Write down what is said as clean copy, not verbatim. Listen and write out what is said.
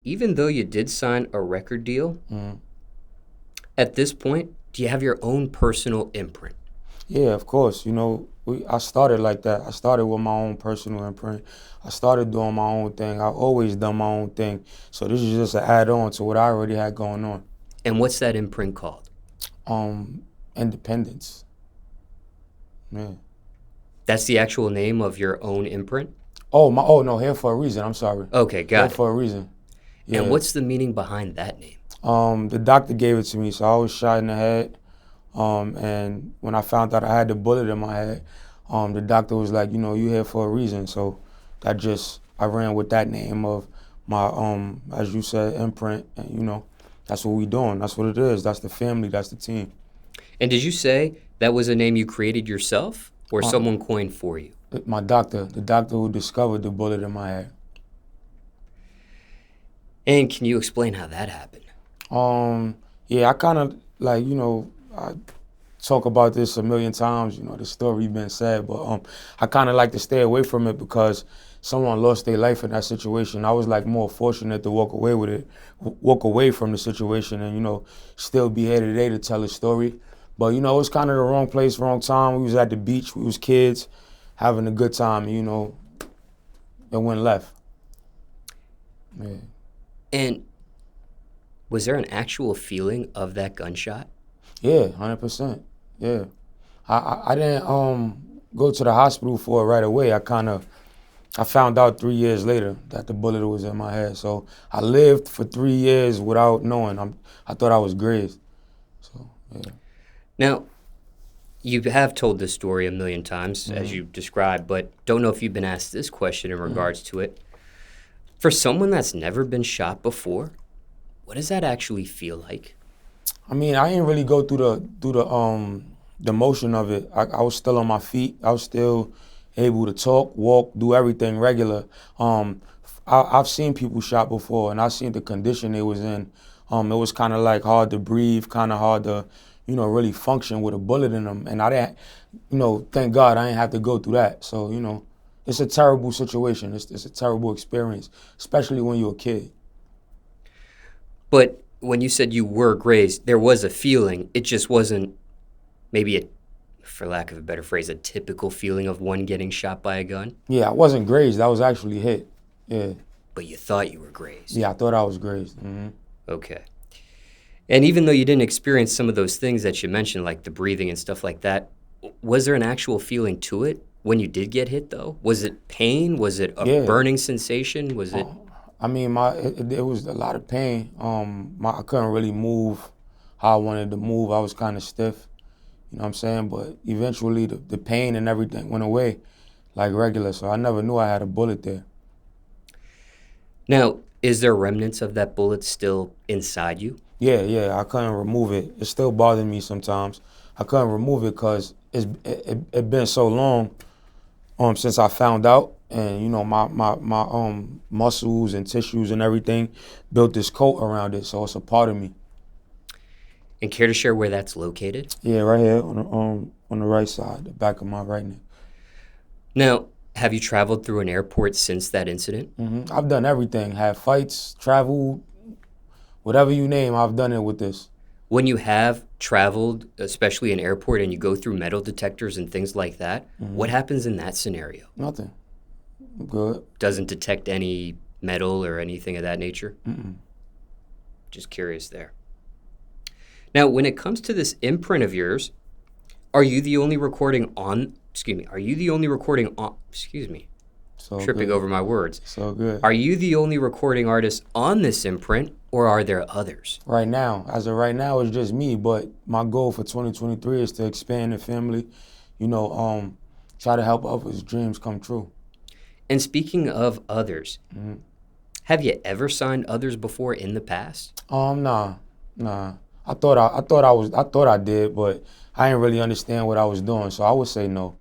even though you did sign a record deal, Mhm. at this point, do you have your own personal imprint? Yeah, of course. I started like that. I started with my own personal imprint. I started doing my own thing. I always done my own thing. So this is just an add-on to what I already had going on. And what's that imprint called? Um, Independence. Yeah. That's the actual name of your own imprint? Oh no, Here for a Reason. I'm sorry. Okay, Here got it. for a Reason. And Yeah. what's the meaning behind that name? The doctor gave it to me, so I was shot in the head. And when I found out I had the bullet in my head, the doctor was like, you here for a reason. So I ran with that name of my, as you said, imprint. And, that's what we doing. That's what it is. That's the family. That's the team. And did you say that was a name you created yourself or Uh, someone coined for you? my doctor, the doctor who discovered the bullet in my head. And can you explain how that happened? Yeah, I kind of like, I talk about this a million times, the story been said, but I kind of like to stay away from it because someone lost their life in that situation. I was like more fortunate to walk away from the situation and, still be here today to tell a story. But, it was kind of the wrong place, wrong time. We was at the beach, we was kids, having a good time, it went left. Yeah. And was there an actual feeling of that gunshot? Yeah, 100%. Yeah. I didn't go to the hospital for it right away. I found out 3 years later that the bullet was in my head. So I lived for 3 years without knowing. I thought I was grazed. So yeah. Now, you have told this story a million times, as you described, but don't know if you've been asked this question in regards to it. For someone that's never been shot before, what does that actually feel like? I mean, I didn't really go the motion of it. I was still on my feet. I was still able to talk, walk, do everything regular. I've seen people shot before, and I've seen the condition they was in. It was kind of like hard to breathe, kind of hard to, really function with a bullet in them. And I didn't, thank God I didn't have to go through that. So, it's a terrible situation. It's a terrible experience, especially when you're a kid. But when you said you were grazed, there was a feeling. It just wasn't maybe for lack of a better phrase, a typical feeling of one getting shot by a gun? Yeah, I wasn't grazed. I was actually hit. Yeah. But you thought you were grazed? Yeah, I thought I was grazed. Okay. And even though you didn't experience some of those things that you mentioned, like the breathing and stuff like that, was there an actual feeling to it when you did get hit, though? Was it pain? Was it a Yeah. burning sensation? Was it? I mean, it was a lot of pain. I couldn't really move how I wanted to move. I was kind of stiff. You know what I'm saying? But eventually the pain and everything went away like regular. So I never knew I had a bullet there. Now, is there remnants of that bullet still inside you? Yeah, I couldn't remove it. It still bothered me sometimes. I couldn't remove it because it been so long since I found out, and my muscles and tissues and everything built this coat around it, so it's a part of me. And care to share where that's located? Yeah, right here on the right side, the back of my right neck. Now, have you traveled through an airport since that incident? I've done everything. Had fights, traveled, whatever you name, I've done it with this. When you have traveled, especially in airport, and you go through metal detectors and things like that, what happens in that scenario? Nothing. I'm good. Doesn't detect any metal or anything of that nature? Mm-mm. Just curious there. Now, when it comes to this imprint of yours, are you the only recording on, are you the only recording on, So tripping good. over my words. So good. Are you the only recording artist on this imprint, or are there others? Right now, as of right now, it's just me. But my goal for 2023 is to expand the family. Try to help others' dreams come true. And speaking of others, have you ever signed others before in the past? Nah. I thought I did, but I didn't really understand what I was doing, so I would say no.